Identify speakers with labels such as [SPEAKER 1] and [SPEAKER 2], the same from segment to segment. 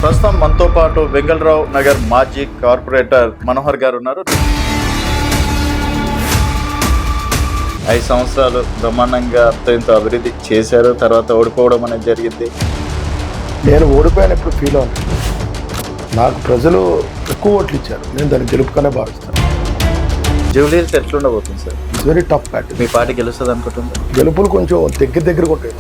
[SPEAKER 1] ప్రస్తుతం మనతో పాటు వెంగళరావు నగర్ మాజీ కార్పొరేటర్ మనోహర్ గారు ఉన్నారు. 5 సంవత్సరాలు బ్రహ్మాండంగా ఇంత అభివృద్ధి చేశారు. తర్వాత ఓడిపోవడం అనేది జరిగింది.
[SPEAKER 2] నేను ఓడిపోయాను ఎప్పుడు ఫీల్ అవును. నాకు ప్రజలు ఎక్కువ ఓట్లు ఇచ్చారు. నేను దాన్ని గెలుపుగానే భావిస్తాను.
[SPEAKER 1] జూబ్లీహిల్స్ ఎట్లుండబోతుంది sir?
[SPEAKER 2] It's very tough battle.
[SPEAKER 1] మీ పార్టీ గెలుస్తుంది అనుకుంటుంది?
[SPEAKER 2] గెలుపులు కొంచెం దగ్గరగా ఉంటాయి.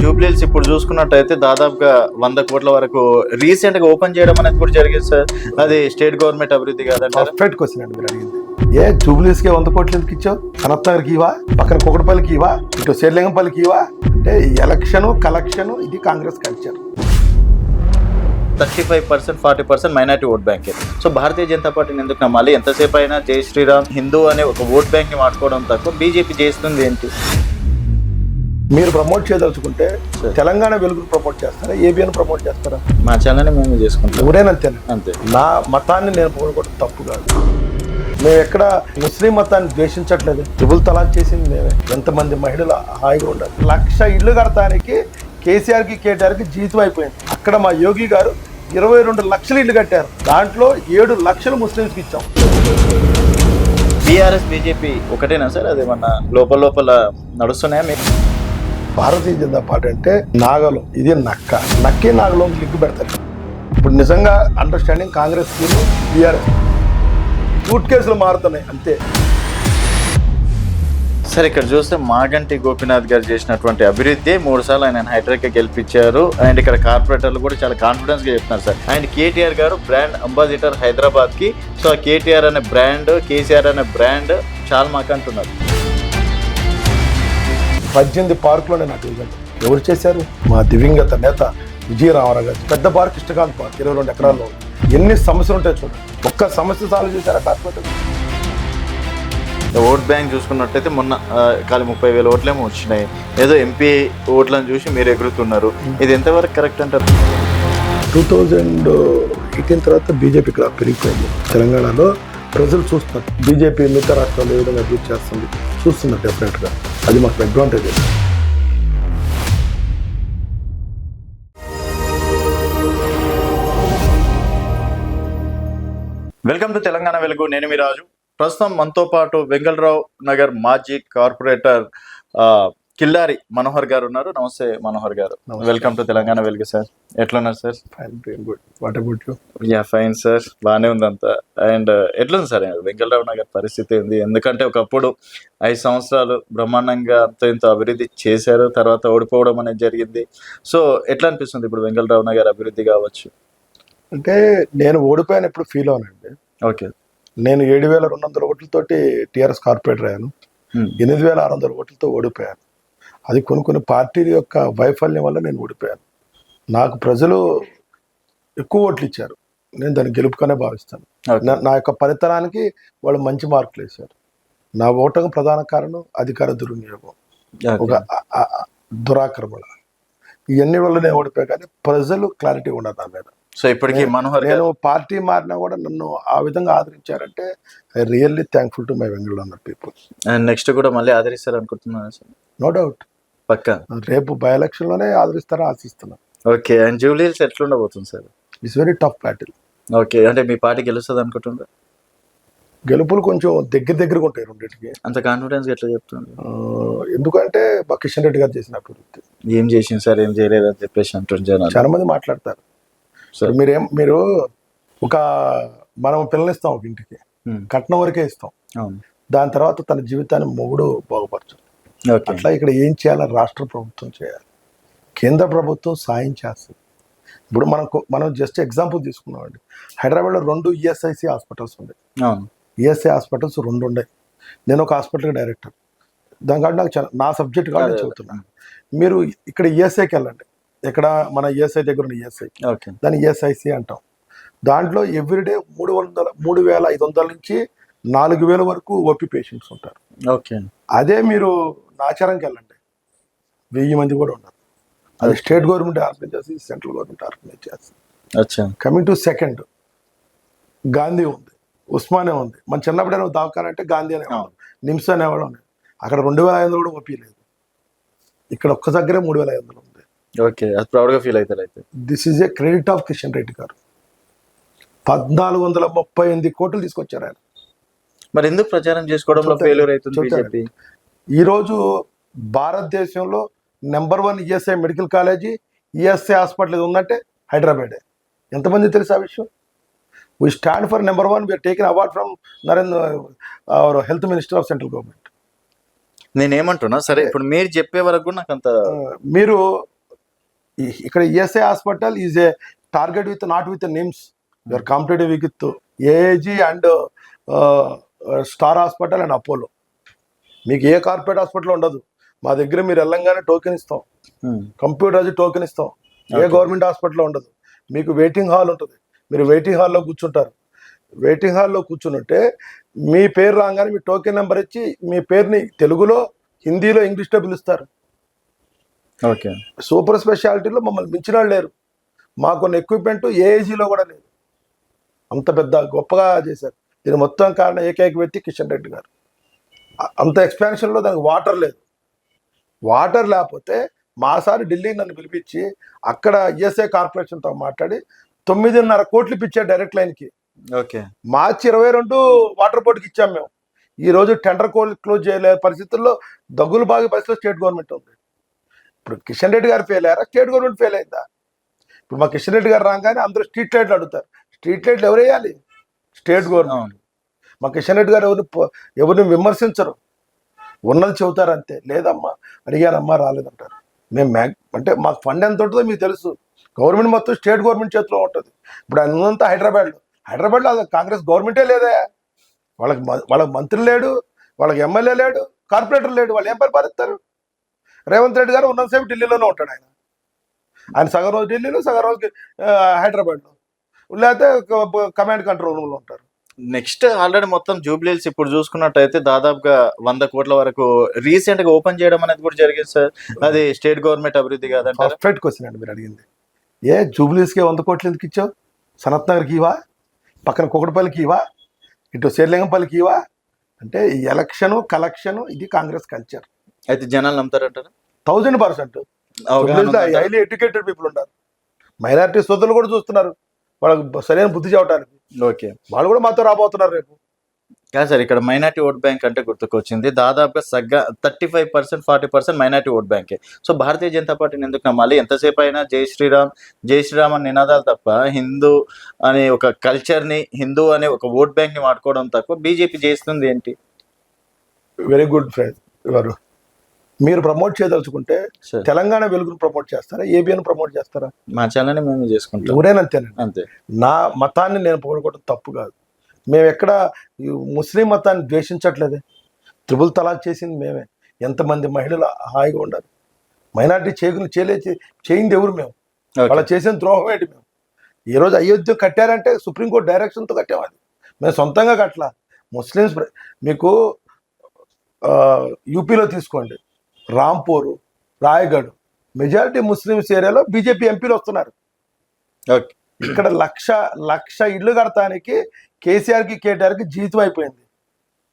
[SPEAKER 1] జూబ్లీహిల్స్ ఇప్పుడు చూసుకున్నట్టయితే దాదాపుగా 100 కోట్ల వరకు రీసెంట్ గా ఓపెన్ చేయడం అనేది కూడా జరిగింది సార్. అది స్టేట్ గవర్నమెంట్ అభివృద్ధి కాదంటారు?
[SPEAKER 2] పర్ఫెక్ట్ క్వశ్చన్ అండి మీరు అడిగింది. జూబ్లీహిల్స్కి 100 కోట్లు ఎందుకు ఇచ్చావు? అనంతనగర్కి ఇవా, పక్కన కుకటపల్లికి ఇవా, ఇటు శేర్లింగంపల్లికి ఇవా? అంటే ఎలక్షన్ కలెక్షన్ ఇది Congress culture.
[SPEAKER 1] 35% 40% minority vote bank. So Bharatiya Janata పార్టీని ఎందుకు నమ్మాలి? ఎంతసేపు అయినా జై శ్రీరామ్ హిందూ అనే ఒక ఓట్ బ్యాంక్ ని మార్చుకోవడం తక్కువ. బీజేపీ చేస్తుంది ఏంటి?
[SPEAKER 2] మీరు ప్రమోట్ చేయదలుచుకుంటే తెలంగాణ వెలుగును ప్రమోట్ చేస్తారా, ఏబిఎన్ ప్రమోట్ చేస్తారా?
[SPEAKER 1] మా ఛానల్ మేము చేసుకుంటాం.
[SPEAKER 2] ఊరేనంతే
[SPEAKER 1] అంతే.
[SPEAKER 2] నా మతాన్ని నేను పోగొట్టడం తప్పు కాదు. మేము ఎక్కడ ముస్లిం మతాన్ని ద్వేషించట్లేదు. ట్రిపుల్ తలాక్ చేసింది మేమే. ఎంతమంది మహిళలు హాయిగా ఉండాలి. 1,00,000 ఇళ్ళు కడతానికి కేసీఆర్కి కేటీఆర్కి జీతం అయిపోయింది. అక్కడ మా యోగి గారు 22 లక్షల ఇళ్ళు కట్టారు. దాంట్లో 7 లక్షలు ముస్లింస్కి ఇచ్చాం.
[SPEAKER 1] బీఆర్ఎస్ బీజేపీ ఒకటేనా సార్? అదేమన్నా లోపల నడుస్తున్నాయా మీకు?
[SPEAKER 2] భారతీయ జనతా పార్టీ అంటే నాగలో, ఇది నక్కే నాగలో లింక్ పెడతారు. ఇప్పుడు నిజంగా అండర్స్టాండింగ్ కాంగ్రెస్ బీఆర్ఎస్ సూట్ కేసులు మారుతున్నాయి అంతే.
[SPEAKER 1] సార్ ఇక్కడ చూస్తే మాగంటి గోపీనాథ్ గారు చేసినటువంటి అభివృద్ధి 3 సార్లు ఆయన హైడ్రాకి గెలిపించారు. అండ్ ఇక్కడ కార్పొరేటర్లు కూడా చాలా కాన్ఫిడెన్స్ గా చెప్తున్నారు సార్. అండ్ కేటీఆర్ గారు బ్రాండ్ అంబాసిడర్ హైదరాబాద్ కి. సో కేటీఆర్ అనే బ్రాండ్, కేసీఆర్ అనే బ్రాండ్ చాలా మాకు అంటున్నారు.
[SPEAKER 2] 18 పార్కులోనే నాకు డివిజన్ ఎవరు చేశారు? మా దివంగత నేత విజయరామరావు గారు. పెద్ద పార్క్ ఇష్టకాంత్ పార్క్ 22 ఎకరాల్లో. ఎన్ని సమస్యలు ఉంటాయి చూడండి. ఒక్క సమస్య సాల్వ్ చేశారా కార్పొరేటర్?
[SPEAKER 1] ఓట్ బ్యాంక్ చూసుకున్నట్టయితే మొన్న ఖాళీ 30,000 ఓట్లేమో వచ్చినాయి. ఏదో ఎంపీ ఓట్లను చూసి మీరు ఎగురుతున్నారు. ఇది ఎంతవరకు కరెక్ట్ అంటారు?
[SPEAKER 2] 2018 తర్వాత బీజేపీ ఇక్కడ పెరిగిపోయింది. తెలంగాణలో ప్రజలు చూస్తున్నారు బీజేపీ మిగతా రాష్ట్రాలు ఏ విధంగా అభివృద్ధి చేస్తుంది చూస్తున్నారు. డెఫినెట్గా అది మాకు అడ్వాంటేజ్.
[SPEAKER 1] వెల్కమ్ టు తెలంగాణ వెలుగు. నేను మీ రాజు. ప్రస్తుతం మనతో పాటు వెంగళరావు నగర్ మాజీ కార్పొరేటర్ కిల్లారి మనోహర్ గారు ఉన్నారు. నమస్తే మనోహర్ గారు. వెల్కమ్ టు తెలంగాణ వెలుగు సార్. ఎట్లున్నారు సార్? Fine sir. బాగానే ఉంది అంతా. అండ్ ఎట్లుంది సార్ వెంగళరావు నగర్ పరిస్థితి ఏంది? ఎందుకంటే ఒకప్పుడు 5 సంవత్సరాలు బ్రహ్మాండంగా ఇంత అభివృద్ధి చేశారు. తర్వాత ఓడిపోవడం అనేది జరిగింది. సో ఎట్లా అనిపిస్తుంది ఇప్పుడు వెంగళరావు నగర్ అభివృద్ధి కావచ్చు?
[SPEAKER 2] అంటే నేను ఓడిపోయాను ఎప్పుడు ఫీల్ అవునండి.
[SPEAKER 1] ఓకే.
[SPEAKER 2] నేను 7,200 ఓట్లతోటి టీఆర్ఎస్ కార్పొరేటర్ అయ్యాను. 8,600 ఓట్లతో ఓడిపోయాను. అది కొన్ని పార్టీల యొక్క వైఫల్యం వల్ల నేను ఓడిపోయాను. నాకు ప్రజలు ఎక్కువ ఓట్లు ఇచ్చారు. నేను దాన్ని గెలుపుగానే భావిస్తాను. నా యొక్క పనితనానికి వాళ్ళు మంచి మార్కులు వేశారు. నా ఓటకు ప్రధాన కారణం అధికార దుర్వినియోగం, ఒక దురాక్రమణ. ఇవన్నీ వల్ల నేను ఓడిపోయా. కానీ ప్రజలు క్లారిటీ ఉండదు నా మీద.
[SPEAKER 1] సో ఇప్పటికీ మనోహర్
[SPEAKER 2] నేను పార్టీ మారినా కూడా నన్ను ఆ విధంగా ఆదరించారంటే I really thankful to my Vengalrao people.
[SPEAKER 1] And next కూడా మళ్ళీ ఆదరిస్తారు అనుకుంటున్నాను సార్?
[SPEAKER 2] No doubt.
[SPEAKER 1] పక్కా
[SPEAKER 2] రేపు బై ఎలక్షన్ లోనే ఆదరిస్తారా ఆశిస్తున్నాను.
[SPEAKER 1] ఓకే. అండ్ జూబ్లీహిల్స్ ఎట్లుండబోతుంది sir?
[SPEAKER 2] It's very tough battle.
[SPEAKER 1] Okay. అంటే మీ పార్టీ గెలుస్తుంది అనుకుంటున్నారు?
[SPEAKER 2] గెలుపులు కొంచెం దగ్గరగా ఉంటాయి రెండింటికి. అంత
[SPEAKER 1] కాన్ఫిడెన్స్ ఎట్లా చెప్తుంది?
[SPEAKER 2] ఎందుకంటే కిషన్ రెడ్డి గారు చేసిన అభివృద్ధి.
[SPEAKER 1] ఏం చేసింది సార్, ఏం చేయలేదు అని చెప్పేసి అంటున్నారు.
[SPEAKER 2] చాలా మంది మాట్లాడతారు. మీరు ఒక మనం పిల్లనిస్తాం ఒక ఇంటికి, కట్నం వరకే ఇస్తాం. దాని తర్వాత తన జీవితాన్ని మొగుడు బాగుపరచాలి. అట్లా ఇక్కడ ఏం చేయాలని రాష్ట్ర ప్రభుత్వం చేయాలి, కేంద్ర ప్రభుత్వం సాయం చేస్తుంది. ఇప్పుడు మనం జస్ట్ ఎగ్జాంపుల్ తీసుకున్నామండి. హైదరాబాద్లో 2 ఈఎస్ఐసి హాస్పిటల్స్ ఉన్నాయి. ఈఎస్ఐ హాస్పిటల్స్ 2 ఉన్నాయి. నేను ఒక హాస్పిటల్కి డైరెక్టర్. దాని కాబట్టి నాకు నా సబ్జెక్ట్ కాబట్టి నేను చెబుతున్నాను. మీరు ఇక్కడ ఈఎస్ఐకి వెళ్ళండి. ఇక్కడ మన ఈఎస్ఐ దగ్గర ఉన్న ఈఎస్ఐ, దాన్ని ఈఎస్ఐసి అంటాం. దాంట్లో ఎవ్రీడే 3,500 నుంచి 4,000 వరకు ఓపీ పేషెంట్స్ ఉంటారు. అదే మీరు నాచారంకి వెళ్ళండి, 1000 మంది కూడా ఉన్నారు. అది స్టేట్ గవర్నమెంట్ ఆర్గనైజ్ చేసి, సెంట్రల్ గవర్నమెంట్ ఆర్గనైజ్ చేస్తుంది. కమింగ్ టు సెకండ్, గాంధీ ఉంది, ఉస్మానియా ఉంది. మన చిన్నప్పుడైనా దవాఖానా గాంధీ అనేవాళ్ళు, నిమ్స్ అనేవాళ్ళు. అక్కడ 2,500 కూడా ఓపీ లేదు. ఇక్కడ ఒక్క దగ్గరే 3,500 ఉంది.
[SPEAKER 1] ఓకే, అది ప్రౌడ్గా ఫీల్ అవుతారు అయితే.
[SPEAKER 2] This is a credit of Kishan Reddy గారు. 1438 కోట్లు తీసుకొచ్చారు ఆయన.
[SPEAKER 1] మరి ఎందుకు ప్రచారం చేసుకోవడంలో ఫెయిల్యూర్ అవుతుంది బీజేపీ?
[SPEAKER 2] ఈరోజు భారతదేశంలో number 1 ESI medical college, ESI hospital ఉందంటే హైదరాబాదే. ఎంతమంది తెలుసు ఆ విషయం? We stand for number 1. We are taken award from Narendra, our health minister of central government.
[SPEAKER 1] నేనేమంటున్నా, సరే ఇప్పుడు మీరు చెప్పే వరకు కూడా నాకు అంత
[SPEAKER 2] మీరు ఇక్కడ ESI hospital is a target with not with names. You are competitive with AAG and star hospital and Apollo. మీకు ఏ కార్పొరేట్ హాస్పిటల్ ఉండదు. మా దగ్గర మీరు వెళ్ళంగానే టోకెన్ ఇస్తాం, కంప్యూటరైజ్ టోకెన్ ఇస్తాం. ఏ గవర్నమెంట్ హాస్పిటల్లో ఉండదు. మీకు వెయిటింగ్ హాల్ ఉంటుంది, మీరు వెయిటింగ్ హాల్లో కూర్చుంటారు. వెయిటింగ్ హాల్లో కూర్చుంటే మీ పేరు రాగానే మీ టోకెన్ నెంబర్ ఇచ్చి మీ పేరుని తెలుగులో, హిందీలో, ఇంగ్లీష్లో పిలుస్తారు.
[SPEAKER 1] ఓకే,
[SPEAKER 2] సూపర్ స్పెషాలిటీలో మమ్మల్ని మించిన వాళ్ళు లేరు. మాకున్న ఎక్విప్మెంట్ ఏఏజీలో కూడా లేదు. అంత పెద్ద గొప్పగా చేశారు. దీని మొత్తం కారణం ఏకైక వ్యక్తి కిషన్ రెడ్డి గారు. అంత ఎక్స్పాన్షన్లో దానికి వాటర్ లేదు. వాటర్ లేకపోతే మాసారి ఢిల్లీ నన్ను పిలిపించి అక్కడ ఈఎస్ఐ కార్పొరేషన్తో మాట్లాడి 9.5 కోట్లు ఇప్పించారు డైరెక్ట్ లైన్కి.
[SPEAKER 1] ఓకే,
[SPEAKER 2] మార్చి 22 వాటర్ బోర్డుకి ఇచ్చాం మేము. ఈ రోజు టెండర్ క్లోజ్ చేయలేని పరిస్థితుల్లో దగ్గులు బాగా పరిస్థితుల్లో స్టేట్ గవర్నమెంట్ ఉంది. ఇప్పుడు కిషన్ రెడ్డి గారు ఫెయిల్ అయ్యారా, స్టేట్ గవర్నమెంట్ ఫెయిల్ అయిందా? ఇప్పుడు మా కిషన్ రెడ్డి గారు రాగానే అందరూ స్ట్రీట్ లైట్లు అడుగుతారు. స్ట్రీట్ లైట్లు ఎవరు వేయాలి? State government. మా కిషన్ రెడ్డి గారు ఎవరిని విమర్శించరు, ఉన్నది చెబుతారు అంతే. లేదమ్మా అడిగారమ్మా రాలేదంటారు. మేము అంటే మాకు ఫండ్ ఎంత ఉంటుందో మీకు తెలుసు. గవర్నమెంట్ మొత్తం స్టేట్ గవర్నమెంట్ చేతిలో ఉంటుంది. ఇప్పుడు ఆయన ఉన్నంతా హైదరాబాద్లో అది కాంగ్రెస్ గవర్నమెంటే లేదా? వాళ్ళకి మంత్రి లేడు, వాళ్ళకి ఎమ్మెల్యే లేడు, కార్పొరేటర్ లేడు. వాళ్ళు ఏం పరిపాలిస్తారు? రేవంత్ రెడ్డి గారు ఉన్నంతసేపు ఢిల్లీలోనే ఉంటాడు. ఆయన సగం రోజు ఢిల్లీలో, సగం రోజు హైదరాబాద్లో, లేకపోతే కమాండ్ కంట్రోల్ రూమ్లో ఉంటారు.
[SPEAKER 1] నెక్స్ట్ ఆల్రెడీ మొత్తం జూబ్లీస్ ఇప్పుడు చూసుకున్నట్టయితే దాదాపుగా 100 కోట్ల వరకు రీసెంట్ గా ఓపెన్ చేయడం అనేది కూడా జరిగింది సార్. అది స్టేట్ గవర్నమెంట్ అభివృద్ధి కాదంటే?
[SPEAKER 2] పర్ఫెక్ట్ క్వశ్చన్ అండి మీరు అడిగింది. ఏ జూబ్లీస్కి 100 కోట్లు ఎందుకు ఇచ్చావు? సనత్ నగర్కి ఇవా, పక్కన కుకటపల్లికి ఇవా, ఇటు శేర్లింగంపల్లికి ఇవా? అంటే ఈ ఎలక్షన్ కలెక్షన్ ఇది కాంగ్రెస్ కల్చర్.
[SPEAKER 1] అయితే జనాలు నమ్ముతారంటారా?
[SPEAKER 2] 1000%. హైలీ ఎడ్యుకేటెడ్ పీపుల్ ఉన్నారు. మైనారిటీ సోదరులు కూడా చూస్తున్నారు వాళ్ళకి సరైన బుద్ధి చెప్పడానికి.
[SPEAKER 1] ఓకే,
[SPEAKER 2] వాళ్ళు కూడా మాతో రాబోతున్నారు రేపు.
[SPEAKER 1] కాదు సార్, ఇక్కడ మైనార్టీ ఓట్ బ్యాంక్ అంటే గుర్తుకొచ్చింది. దాదాపుగా 35%, 40% మైనార్టీ ఓట్ బ్యాంకే. సో భారతీయ జనతా పార్టీని ఎందుకు నమ్మాలి? ఎంతసేపు అయినా జై శ్రీరామ్ జై శ్రీరామ్ అని నినాదాలు తప్ప హిందూ అనే ఒక కల్చర్ని, హిందూ అనే ఒక ఓట్ బ్యాంక్ని వాడుకోవడం తక్కువ బీజేపీ చేస్తుంది ఏంటి?
[SPEAKER 2] Very good friend. ఎవరు మీరు ప్రమోట్ చేయదలుచుకుంటే తెలంగాణ వెలుగును ప్రమోట్ చేస్తారా, ఏబిఎన్ ప్రమోట్ చేస్తారా?
[SPEAKER 1] మా ఛానల్ మేము చేసుకుంటాం.
[SPEAKER 2] ఊరేనంతేనండి.
[SPEAKER 1] అంతే.
[SPEAKER 2] నా మతాన్ని నేను పొగడుకోవడం తప్పు కాదు. మేము ఎక్కడ ముస్లిం మతాన్ని ద్వేషించట్లేదే. త్రిపుల్ తలాక్ చేసింది మేమే. ఎంతమంది మహిళలు హాయిగా ఉండాలి. మైనార్టీ చేయింది ఎవరు? మేము. వాళ్ళ చేసిన ద్రోహం ఏంటి? మేము ఈరోజు అయోధ్య కట్టారంటే సుప్రీంకోర్టు డైరెక్షన్తో కట్టామది. మేము సొంతంగా కట్టలా. ముస్లిమ్స్ మీకు యూపీలో తీసుకోండి, రాంపూర్, రాయగఢ్, మెజారిటీ ముస్లిమ్స్ ఏరియాలో బీజేపీ ఎంపీలు వస్తున్నారు. ఇక్కడ లక్ష ఇళ్ళు కడతానికి కేసీఆర్కి, కేటీఆర్కి జీవితం అయిపోయింది.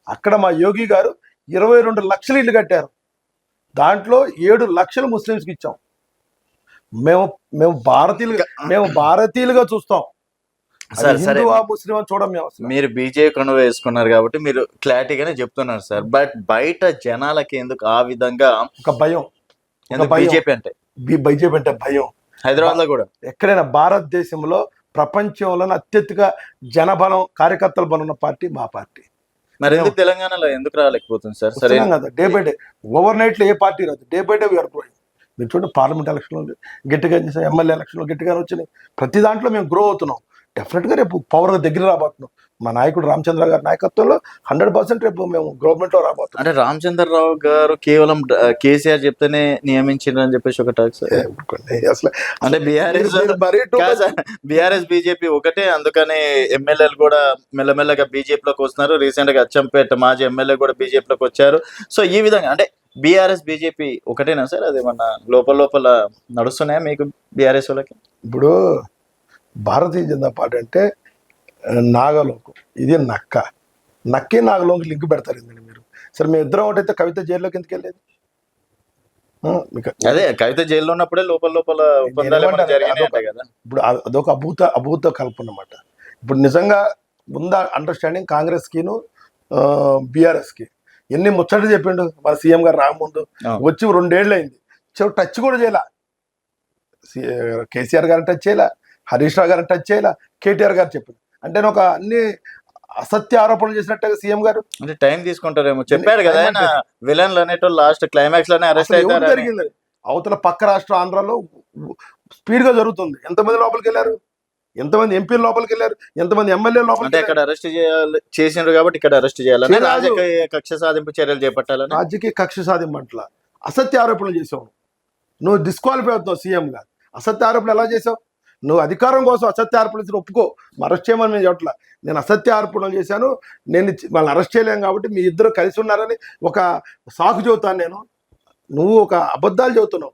[SPEAKER 2] అక్కడ మా యోగి గారు 22 లక్షల ఇళ్ళు కట్టారు. దాంట్లో 7 లక్షలు ముస్లిమ్స్కి ఇచ్చాం. మేము భారతీయులుగా చూస్తాం. ముస్లిం చూడం.
[SPEAKER 1] మీరు బీజేపీ కనుక వేసుకున్నారు కాబట్టి మీరు క్లారిటీగానే చెప్తున్నారు సార్. బట్ బయట జనాలకి ఎందుకు ఆ విధంగా
[SPEAKER 2] ఒక భయం?
[SPEAKER 1] బీజేపీ అంటే
[SPEAKER 2] భయం.
[SPEAKER 1] హైదరాబాద్ లో కూడా
[SPEAKER 2] ఎక్కడైనా భారతదేశంలో ప్రపంచంలో అత్యధిక జనబలం, కార్యకర్తల బలం ఉన్న పార్టీ మా పార్టీ.
[SPEAKER 1] మరి ఎందుకు తెలంగాణలో ఎందుకు రాలేకపోతుంది సార్? సరే
[SPEAKER 2] కదా, day by day, over night లో ఏ పార్టీ రాదు. Day by day we are growing. మీరు చూడండి, పార్లమెంట్ ఎలక్షన్లో గట్టిగా చేసాం, ఎమ్మెల్యే ఎలక్షన్లో గట్టిగా వచ్చినాయి. ప్రతి దాంట్లో మేము గ్రో అవుతున్నాం. డెఫినెట్గా రేపు పవర్ దగ్గర రాబోతున్నాం. మా నాయకుడు రామచంద్ర గారి నాయకత్వంలో 100% రేపు మేము గవర్నమెంట్ లో రాబోతున్నాం.
[SPEAKER 1] అంటే రామచంద్రరావు గారు కేవలం కేసీఆర్ చెప్తేనే నియమించారని చెప్పేసి ఒక టాక్ సార్.
[SPEAKER 2] అసలు
[SPEAKER 1] అంటే బీఆర్ఎస్ బీజేపీ ఒకటే, అందుకని ఎమ్మెల్యేలు కూడా మెల్లమెల్లగా బీజేపీలోకి వస్తున్నారు. రీసెంట్ గా అచ్చంపేట మాజీ ఎమ్మెల్యే కూడా బీజేపీలోకి వచ్చారు. సో ఈ విధంగా అంటే బీఆర్ఎస్ బీజేపీ ఒకటేనా సార్? అదేమన్నా లోపల నడుస్తున్నాయా మీకు బీఆర్ఎస్ వాళ్ళకి?
[SPEAKER 2] ఇప్పుడు భారతీయ జనతా పార్టీ అంటే నాగలోకం, ఇది నక్కి నాగలోకి లింక్ పెడతారు ఎందుకండి మీరు? సరే, మేము ఇద్దరం ఒకటైతే కవిత జైల్లోకి ఎందుకు వెళ్ళేది?
[SPEAKER 1] అదే కవిత జైల్లో ఉన్నప్పుడే లోపల ఒప్పందాలు ఏమైనా జరిగినాయి అంట కదా.
[SPEAKER 2] ఇప్పుడు అదొక అభూత కల్పన అన్నమాట. ఇప్పుడు నిజంగా ఉందా అండర్స్టాండింగ్ కాంగ్రెస్ కిను బీఆర్ఎస్ కి? ఎన్ని ముచ్చట్లు చెప్పిండు మన సీఎం గారు రాకముందు. వచ్చి 2 ఏళ్ళు అయింది, టచ్ కూడా చేయాల. కేసీఆర్ గారిని టచ్ చేయాల, హరీష్ రావు గారిని టచ్ చేయాల, కేటీఆర్ గారు చెప్పింది. అంటే ఒక అన్ని అసత్య ఆరోపణలు చేసినట్టుగా సీఎం గారు.
[SPEAKER 1] అంటే టైం తీసుకుంటారేమో. చెప్పాడు కదా ఆయన విలన్లు అనేటోళ్ళు లాస్ట్ క్లైమాక్స్ లోనే అరెస్ట్ అయ్యారు.
[SPEAKER 2] జరిగింది అవతల పక్క రాష్ట్ర ఆంధ్రాలో స్పీడ్ గా జరుగుతుంది. ఎంతమంది లోపలికి వెళ్ళారు, ఎంతమంది ఎంపీలు లోపలికి వెళ్ళారు, ఎంతమంది ఎమ్మెల్యేలు లోపలికి.
[SPEAKER 1] ఇక్కడ అరెస్ట్ చేసిండ్రు కాబట్టి ఇక్కడ అరెస్ట్ చేయాలని రాజకీయ కక్ష సాధింపు చర్యలు చేపట్టాలని.
[SPEAKER 2] రాజకీయ కక్ష సాధింపు అట్లా అసత్య ఆరోపణలు చేసావు నువ్వు, డిస్క్వాలిఫై అవుతావు సీఎం గారు. అసత్య ఆరోపణలు ఎలా చేసావు నువ్వు? అధికారం కోసం అసత్య ఆరోపణలు ఒప్పుకో, అరెస్ట్ చేయమని నేను చెప్పట్లా. నేను అసత్య ఆరోపణలు చేశాను, నేను వాళ్ళని అరెస్ట్ చేయలేను కాబట్టి మీ ఇద్దరు కలిసి ఉన్నారని ఒక సాకు చెబుతాను నేను. నువ్వు ఒక అబద్ధాలు చెబుతున్నావు.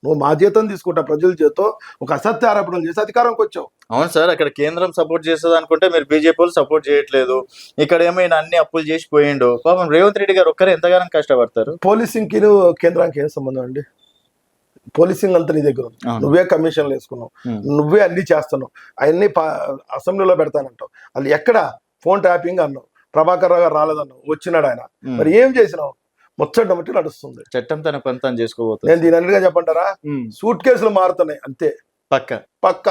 [SPEAKER 2] నువ్వు మా జీతం తీసుకుంటా ప్రజల చేతో ఒక అసత్య ఆరోపణలు చేసి అధికారంకి వచ్చావు.
[SPEAKER 1] అవును సార్, అక్కడ కేంద్రం సపోర్ట్ చేస్తుంది అనుకుంటే మీరు బీజేపీ వాళ్ళు సపోర్ట్ చేయట్లేదు. ఇక్కడ ఏమైనా అన్ని అప్పులు చేసి పోయిండు. పాపం రేవంత్ రెడ్డి గారు ఒక్కరు ఎంతగానో కష్టపడతారు.
[SPEAKER 2] పోలీసింగ్ కి కేంద్రానికి ఏం సంబంధం అండి? పోలీసింగ్ అంతా నీ దగ్గర ఉంది, నువ్వే కమిషన్లు వేసుకున్నావు, నువ్వే అన్ని చేస్తున్నావు, అవన్నీ అసెంబ్లీలో పెడతానంటావు. అది ఎక్కడ ఫోన్ ట్యాపింగ్ అన్నావు, ప్రభాకర్ రావు గారు రాలేదన్నావు, వచ్చినాడు ఆయన. మరి ఏం చేసినావు? ముచ్చట మట్టి నడుస్తుంది.
[SPEAKER 1] చట్టం తన పని చేసుకోబోతుంది.
[SPEAKER 2] నేను దీని అన్నిగా చెప్పంటారా, సూట్ కేసులు మారుతున్నాయి అంతే. పక్క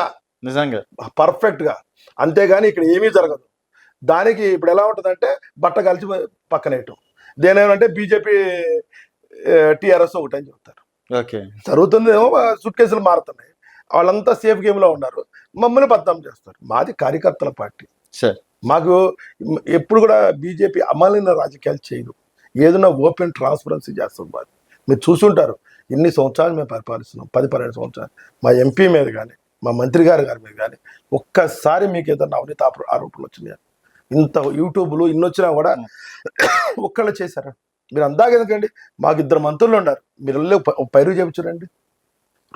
[SPEAKER 1] నిజంగా
[SPEAKER 2] పర్ఫెక్ట్ గా. అంతేగాని ఇక్కడ ఏమీ జరగదు. దానికి ఇప్పుడు ఎలా ఉంటుందంటే బట్ట కలిసి పక్కనేయటం. దేనేమంటే బీజేపీ టీఆర్ఎస్ ఒకటి అని చెప్తారు. జరుగుతుంది ఏమో, సూట్ కేసులు మారుతున్నాయి, వాళ్ళంతా సేఫ్ గేమ్ లో ఉన్నారు, మమ్మల్ని బద్నాం చేస్తారు. మాది కార్యకర్తల పార్టీ. మాకు ఎప్పుడు కూడా బీజేపీ అమలైన రాజకీయాలు చేయదు. ఏదైనా ఓపెన్ ట్రాన్స్పరెన్సీ చేస్తుంది. మాది మీరు చూసుంటారు, ఎన్ని సంవత్సరాలు మేము పరిపాలిస్తున్నాం, 10-12 సంవత్సరాలు. మా ఎంపీ మీద కానీ మా మంత్రి గారి మీద కానీ ఒక్కసారి మీకు ఏదైనా అవినీతి ఆరోపణలు వచ్చినాయి? ఇంత యూట్యూబ్లు ఇన్ని వచ్చినా కూడా ఒక్కళ్ళు చేశారా? మీరు అందాక ఎందుకండి, మాకు 2 మంత్రులు ఉన్నారు, మీరు పైరు చేయించారండి.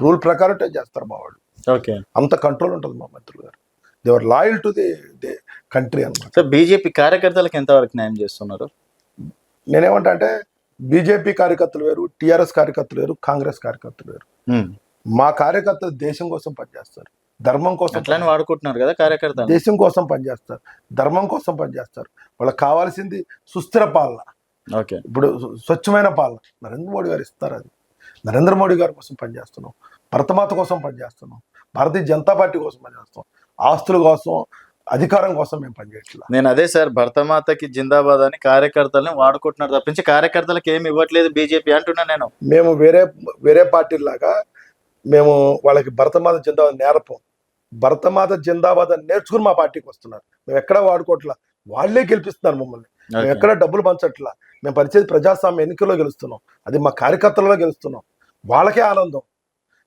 [SPEAKER 2] రూల్ ప్రకారం చేస్తారు మా వాళ్ళు. అంత కంట్రోల్ ఉంటుంది మా మంత్రులు గారు. They are loyal to the country అన్నమాట.
[SPEAKER 1] బీజేపీ కార్యకర్తలకు ఎంతవరకు న్యాయం చేస్తున్నారు?
[SPEAKER 2] నేనేమంటా అంటే బీజేపీ కార్యకర్తలు వేరు, టీఆర్ఎస్ కార్యకర్తలు వేరు, కాంగ్రెస్ కార్యకర్తలు వేరు. మా కార్యకర్తలు దేశం కోసం పనిచేస్తారు, ధర్మం కోసం
[SPEAKER 1] వాడుకుంటున్నారు కదా కార్యకర్తలు.
[SPEAKER 2] దేశం కోసం పనిచేస్తారు, ధర్మం కోసం పనిచేస్తారు. వాళ్ళకి కావాల్సింది సుస్థిర పాలన. ఇప్పుడు స్వచ్ఛమైన పాలన నరేంద్ర మోడీ గారు ఇస్తారు. అది నరేంద్ర మోడీ గారి కోసం పనిచేస్తున్నాం, భరతమాత కోసం పనిచేస్తున్నాం, భారతీయ జనతా పార్టీ కోసం పనిచేస్తున్నాం. ఆస్తుల కోసం, అధికారం కోసం మేము పనిచేయట్లేదు.
[SPEAKER 1] నేను అదే సార్, భరతమాతకి జిందాబాద్ అని కార్యకర్తలని వాడుకుంటున్నారు తప్పించి కార్యకర్తలకు ఏమి ఇవ్వట్లేదు బీజేపీ అంటున్నా నేను.
[SPEAKER 2] మేము వేరే పార్టీలాగా మేము వాళ్ళకి భరతమాత జిందాబాద్ నేర్పం. భరతమాత జిందాబాద్ అని నేర్చుకుని మా పార్టీకి వస్తున్నారు. మేము ఎక్కడా వాడుకోవట్లా, వాళ్ళే గెలిపిస్తున్నారు మమ్మల్ని. మేము ఎక్కడ డబ్బులు పంచట్లా. మేము పరిచేది ప్రజాస్వామ్య ఎన్నికల్లో గెలుస్తున్నాం, అది మా కార్యకర్తలలో గెలుస్తున్నాం. వాళ్ళకే ఆనందం.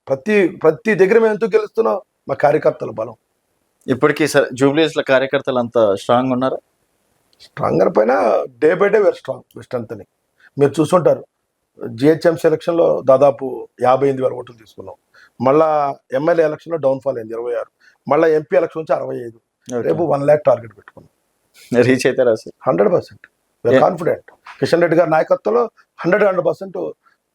[SPEAKER 2] ప్రతి దగ్గర మేము ఎందుకు గెలుస్తున్నాం? మా కార్యకర్తల బలం.
[SPEAKER 1] ఇప్పటికీ సార్ జూబ్లీస్ లో కార్యకర్తలు అంత స్ట్రాంగ్ ఉన్నారా?
[SPEAKER 2] స్ట్రాంగ్ పైన day by day where strength అని మీరు చూసుంటారు. జిహెచ్ఎంసీ ఎలక్షన్ లో దాదాపు 58,000 ఓట్లు తీసుకున్నాం. మళ్ళా ఎమ్మెల్యే ఎలక్షన్ లో డౌన్ఫాల్ అయింది 26. మళ్ళీ ఎంపీ ఎలక్షన్ నుంచి 65. రేపు 1 lakh టార్గెట్ పెట్టుకున్నాం.
[SPEAKER 1] రీచ్ అవుతారా సార్?
[SPEAKER 2] 100% కాన్ఫిడెంట్. కిషన్ రెడ్డి గారి నాయకత్వంలో 100%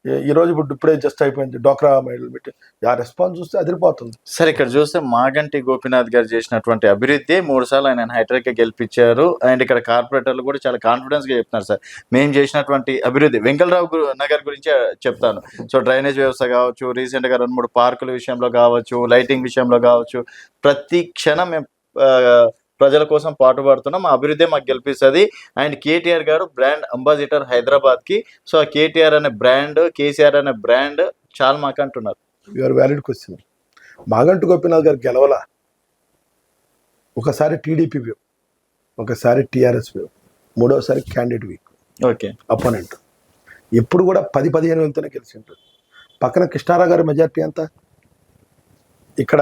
[SPEAKER 2] ఈ రోజు ఇప్పుడే జస్ట్ అయిపోయింది డ్వాక్రా మహిళలు పెట్టి. ఆ రెస్పాన్స్ చూస్తే అదిరిపోతుంది.
[SPEAKER 1] సార్ ఇక్కడ చూస్తే మాగంటి గోపీనాథ్ గారు చేసినటువంటి అభివృద్ధి 3 సార్లు ఆయన హైడ్రాకి గెలిపించారు. అండ్ ఇక్కడ కార్పొరేటర్లు కూడా చాలా కాన్ఫిడెన్స్ గా చెప్తున్నారు సార్ మేము చేసినటువంటి అభివృద్ధి. వెంకటరావు నగర్ గురించి చెప్తాను. సో డ్రైనేజ్ వ్యవస్థ కావచ్చు, రీసెంట్ గా 2-3 పార్కుల విషయంలో కావచ్చు, లైటింగ్ విషయంలో కావచ్చు, ప్రతి క్షణం మేము ప్రజల కోసం పాటుపడుతున్నాం. మా అభివృద్ధి మాకు గెలిపిస్తుంది. అండ్ కేటీఆర్ గారు బ్రాండ్ అంబాసిడర్ హైదరాబాద్ కి. సో ఆ కేటీఆర్ అనే బ్రాండ్, కేసీఆర్ అనే బ్రాండ్ చాలా మాకు అంటున్నారు.
[SPEAKER 2] Your valid question. Maganti Gopinath గారు గెలవలా. ఒకసారి టీడీపీ వ్యూ, ఒకసారి టీఆర్ఎస్ వ్యూ, మూడోసారి క్యాండిడేట్ వీక్ అపోనెంట్. ఎప్పుడు కూడా 10-15 వేలతోనే గెలిచింటారు. పక్కన కృష్ణారావు గారి మెజార్టీ ఎంత, ఇక్కడ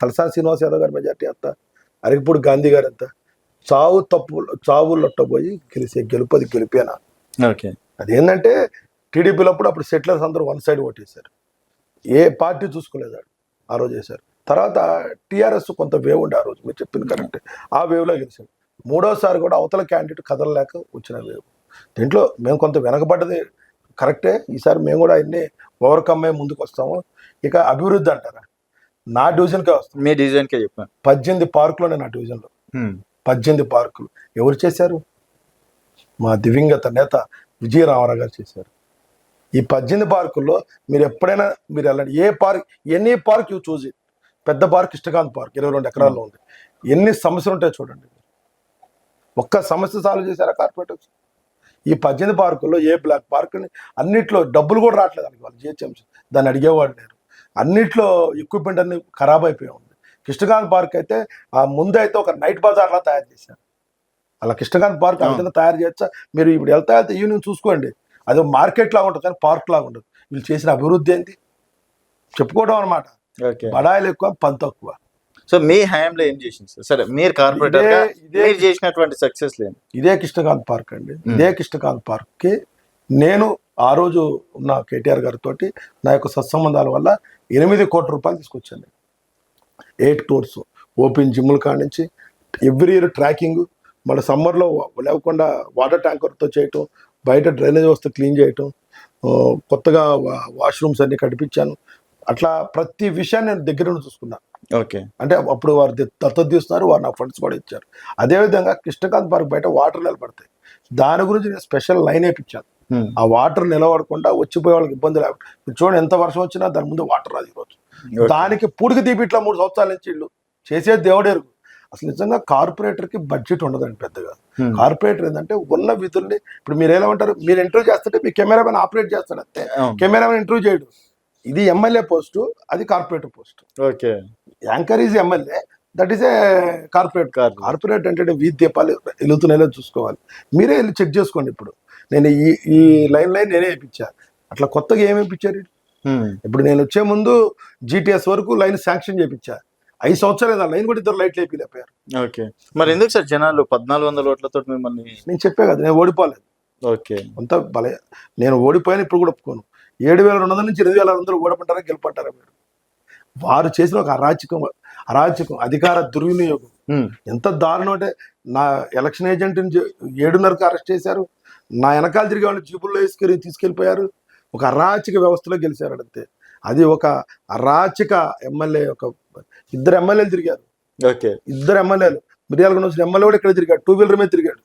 [SPEAKER 2] తలసాని శ్రీనివాస్ యాదవ్ గారి మెజార్టీ ఎంత, అరగపూడి గాంధీ గారు ఎంత. చావులొట్టబోయి గెలుపది గెలిపేనా. అదేంటంటే టీడీపీలో అప్పుడు సెటిలర్స్ అందరూ 1 side ఓటేశారు. ఏ పార్టీ చూసుకోలేదు ఆ రోజు వేశారు. తర్వాత టీఆర్ఎస్ కొంత వేవ్ ఉండే ఆ రోజు, మీరు చెప్పింది కరెక్ట్, ఆ వేవ్లో గెలిచారు. మూడోసారి కూడా అవతల క్యాండిడేట్ కదలలేక వచ్చిన వేవ్. దీంట్లో మేము కొంత వెనకబడ్డది కరెక్టే. ఈసారి మేము కూడా అన్ని ఓవర్కమ్ అయ్యి ముందుకు వస్తాము. ఇక అభివృద్ధి అంటారా, నా డివిజన్కే వస్తాం.
[SPEAKER 1] మీ డివిజన్కే చెప్పాను.
[SPEAKER 2] 18 పార్కులు ఉన్నాయి నా డివిజన్లో. 18 పార్కులు ఎవరు చేశారు? మా దివంగత నేత విజయరామారావు గారు చేశారు. ఈ 18 పార్కుల్లో మీరు ఎప్పుడైనా మీరు వెళ్ళండి. ఏ పార్క్, ఎనీ పార్క్ యూ చూసి, పెద్ద పార్క్ కృష్ణకాంత్ పార్క్ 22 ఎకరాల్లో ఉంది. ఎన్ని సమస్యలు ఉంటాయో చూడండి. ఒక్క సమస్య సాల్వ్ చేశారా కార్పొరేటర్స్? ఈ 18 పార్కుల్లో ఏ బ్లాక్ పార్క్ని అన్నిట్లో డబ్బులు కూడా రావట్లేదు వాళ్ళు జిహెచ్ఎంసీ, దాన్ని అడిగేవాడు లేరు. అన్నిట్లో ఎక్విప్మెంట్ అన్ని ఖరాబ్ అయిపోయి ఉంది. కృష్ణకాంత్ పార్క్ అయితే ఆ ముందు అయితే ఒక నైట్ బజార్లా తయారు చేశారు. అలా కృష్ణకాంత్ పార్క్ ఆ విధంగా తయారు చేయొచ్చా? మీరు ఇప్పుడు వెళ్తా ఈవినింగ్ చూసుకోండి, అది మార్కెట్ లాగా ఉంటుంది కానీ పార్క్ లాగా ఉండదు. వీళ్ళు చేసిన అభివృద్ధి ఏంటి చెప్పుకోవడం అనమాట. బడాయిలు ఎక్కువ, పని తక్కువ.
[SPEAKER 1] సో మీ హయాంలో ఏం చేసింది సార్? సరే, మీరు కార్పొరేటర్ మీరు చేసినటువంటి సక్సెస్ లేదు.
[SPEAKER 2] ఇదే కృష్ణకాంత్ పార్క్ అండి. ఇదే కృష్ణకాంత్ పార్క్కి నేను ఆ రోజు ఉన్న కేటీఆర్ గారితో నా యొక్క సత్సంబంధాల వల్ల 8 కోట్ల రూపాయలు తీసుకొచ్చాను. 8 టూర్స్, ఓపెన్ జిమ్ల కాడ నుంచి ఎవ్రీ ఇయర్ ట్రాకింగ్, మళ్ళీ సమ్మర్లో లేకుండా వాటర్ ట్యాంకర్తో చేయటం, బయట డ్రైనేజ్ వ్యవస్థ క్లీన్ చేయటం, కొత్తగా వాష్రూమ్స్ అన్ని కట్టించాను. అట్లా ప్రతి విషయాన్ని నేను దగ్గర నుండి చూసుకున్నాను.
[SPEAKER 1] ఓకే,
[SPEAKER 2] అంటే అప్పుడు వారు దత్తత తీస్తున్నారు, వారు నాకు ఫండ్స్ కూడా ఇచ్చారు. అదేవిధంగా కృష్ణకాంత్ పార్క్ బయట వాటర్ నిలబడతాయి, దాని గురించి నేను స్పెషల్ లైన్ వేయించాను. ఆ వాటర్ నిలబడకుండా వచ్చిపోయే వాళ్ళకి ఇబ్బంది లేకుండా చూడండి, ఎంత వర్షం వచ్చినా దాని ముందు వాటర్ రాదు ఈరోజు. దానికి పూడికి తీపి ఇట్లా 3 సంవత్సరాల నుంచి ఇల్లు చేసేది దేవుడేరు. అసలు నిజంగా కార్పొరేటర్కి బడ్జెట్ ఉండదండి పెద్దగా. కార్పొరేటర్ ఏంటంటే ఉన్న విధుల్ని, ఇప్పుడు మీరు ఎలా ఉంటారు, మీరు ఇంటర్వ్యూ చేస్తుంటే మీ కెమెరామెన్ ఆపరేట్ చేస్తాడు అంతే, కెమెరామెన్ ఇంటర్వ్యూ చేయడు. ఇది ఎమ్మెల్యే పోస్టు, అది corporator post.
[SPEAKER 1] Okay,
[SPEAKER 2] anchor is MLA, that is a corporate. Corporate అంటే వీధి దీపాలు వెలుగుతున్నాయో చూసుకోవాలి. మీరే వెళ్ళి చెక్ చేసుకోండి. ఇప్పుడు నేను ఈ లైన్ నేనే వేయించా. అట్లా కొత్తగా ఏమి వేయించారు ఇప్పుడు? నేను వచ్చే ముందు GTS వరకు లైన్ శాంక్షన్ చేయించా. 5 సంవత్సరాలు లైన్ కూడా 2 లైట్లు వేయలేకపోయారు.
[SPEAKER 1] ఓకే, మరి ఎందుకు సార్ జనాలు 1400 ఓట్లతో మిమ్మల్ని?
[SPEAKER 2] నేను చెప్పే కదా, నేను ఓడిపోలేదు.
[SPEAKER 1] ఓకే,
[SPEAKER 2] అంత భలే నేను ఓడిపోయాను. ఇప్పుడు కూడా ఒప్పుకోను. 7200 నుంచి 2600 ఓడపంటారా గెలుపంటారా మీరు? వారు చేసిన ఒక అరాచకం, అధికార దుర్వినియోగం ఎంత దారుణం అంటే, నా ఎలక్షన్ ఏజెంట్ని 7:30కి అరెస్ట్ చేశారు. నా వెనకాల తిరిగే వాళ్ళు జీపుల్లో తీసుకెళ్ళిపోయారు. ఒక అరాచక వ్యవస్థలో గెలిచారు అంతే. అది ఒక అరాచక ఎమ్మెల్యే, ఒక 2 ఎమ్మెల్యేలు తిరిగారు.
[SPEAKER 1] ఓకే,
[SPEAKER 2] 2 ఎమ్మెల్యేలు. మిర్యాలగూడ నుంచి ఎమ్మెల్యే కూడా ఇక్కడ తిరిగాడు, 2 వీలర్ మీద తిరిగాడు.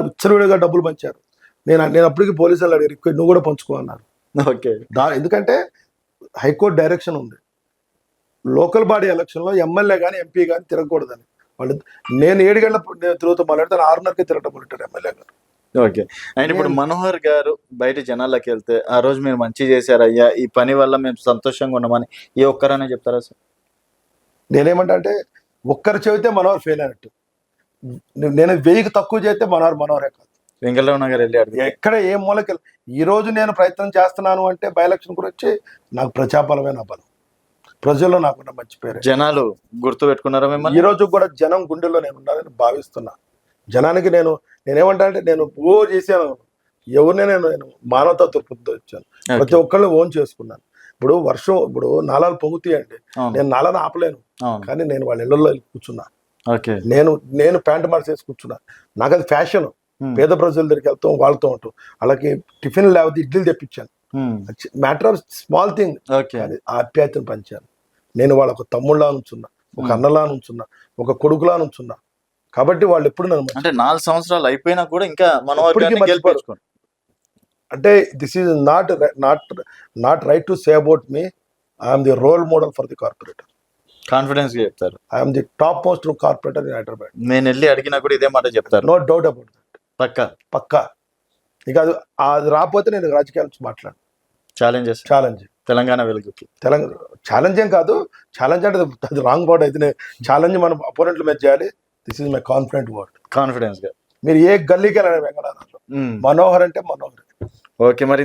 [SPEAKER 2] విచ్చలవిడిగా డబ్బులు పంచారు. నేను అప్పటికి పోలీసులు అడిగారు, నువ్వు కూడా పంచుకో అన్నారు.
[SPEAKER 1] ఓకే,
[SPEAKER 2] ఎందుకంటే హైకోర్టు డైరెక్షన్ ఉంది, లోకల్ బాడీ ఎలక్షన్లో ఎమ్మెల్యే కానీ ఎంపీ కానీ తిరగకూడదని. వాళ్ళు నేను 7 గంటల తిరుగుతూ మాట్లాడితే 6:30కే తిరగటం మొదలెట్టారు ఎమ్మెల్యే గారు.
[SPEAKER 1] ఓకే, అండ్ ఇప్పుడు మనోహర్ గారు బయట జనాల్లోకి వెళ్తే, ఆ రోజు మీరు మంచి చేశారయ్యా, ఈ పని వల్ల మేము సంతోషంగా ఉన్నామని ఏ ఒక్కరనే చెప్తారా సార్?
[SPEAKER 2] నేనేమంటా అంటే, ఒక్కరు చెబితే మనోహర్ ఫెయిల్ అయినట్టు. నేను 1000కి తక్కువ చేస్తే మనోహరే కాదు.
[SPEAKER 1] వెంకటరావు నగర్ వెళ్ళి
[SPEAKER 2] ఎక్కడ ఏ మూలకి ఈ రోజు నేను ప్రయత్నం చేస్తున్నాను అంటే బై ఎలక్షన్ గురించి నాకు ప్రజాబలమే నా బలం. ప్రజల్లో నాకున్న మంచి పేరు, జనాలు
[SPEAKER 1] గుర్తు పెట్టుకున్నారా మిమ్మల్ని?
[SPEAKER 2] ఈ రోజు కూడా జనం గుండెల్లో నేను ఉండాలని భావిస్తున్నా. జనానికి నేనేమంటా అంటే, నేను చేశాను ఎవరినే నేను మానవతా దృక్పథంతో వచ్చాను. ప్రతి ఒక్కళ్ళు ఓన్ చేసుకున్నాను. ఇప్పుడు ఇప్పుడు నాలాలు పొంగుతాయండి, నేను నాలను ఆపలేను, కానీ నేను వాళ్ళ ఇళ్లలో కూర్చున్నా. నేను ప్యాంట్ మార్చేసి కూర్చున్నా. నాకు అది ఫ్యాషన్. పేద ప్రజల దగ్గరికి వెళ్తాం, వాళ్ళతో ఉంటాం. వాళ్ళకి టిఫిన్ లేకపోతే ఇడ్లీలు తెప్పించాను. మ్యాటర్ ఆఫ్ స్మాల్ థింగ్, ఆప్యాయతను పంచాను. నేను వాళ్ళ ఒక తమ్ముళ్ళ నుంచున్నా, ఒక అన్నలా నుంచున్నా, ఒక కొడుకులా నుంచున్నా. కాబట్టి వాళ్ళు ఎప్పుడు నన్ను,
[SPEAKER 1] అంటే 4 సంవత్సరాలు అయిపోయినా కూడా ఇంకా
[SPEAKER 2] అంటే this is not right to say about me. I'm the role model for the corporator.
[SPEAKER 1] Confidence గా చెప్తారు.
[SPEAKER 2] I'm the top most corporator in Hyderabad.
[SPEAKER 1] నేను వెళ్ళి అడిగినా కూడా ఇదే మాట చెప్తారు.
[SPEAKER 2] No doubt about that.
[SPEAKER 1] పక్కా.
[SPEAKER 2] ఇక అది రాకపోతే నేను రాజకీయాల నుంచి మాట్లాడు. ఛాలెంజ్
[SPEAKER 1] తెలంగాణ వెలుగుకి.
[SPEAKER 2] ఛాలెంజ్ ఏం కాదు. ఛాలెంజ్ అంటే అది రాంగ్ వర్డ్ అయితే. ఛాలెంజ్ మనం అపోనెంట్ల మీద చేయాలి. This is my confident word.
[SPEAKER 1] Confidence గా
[SPEAKER 2] మీరు ఏ గల్లీకి వెళ్ళండి వెంకటరావు, మనోహర్ అంటే మనోహర్.
[SPEAKER 1] ఓకే, మరి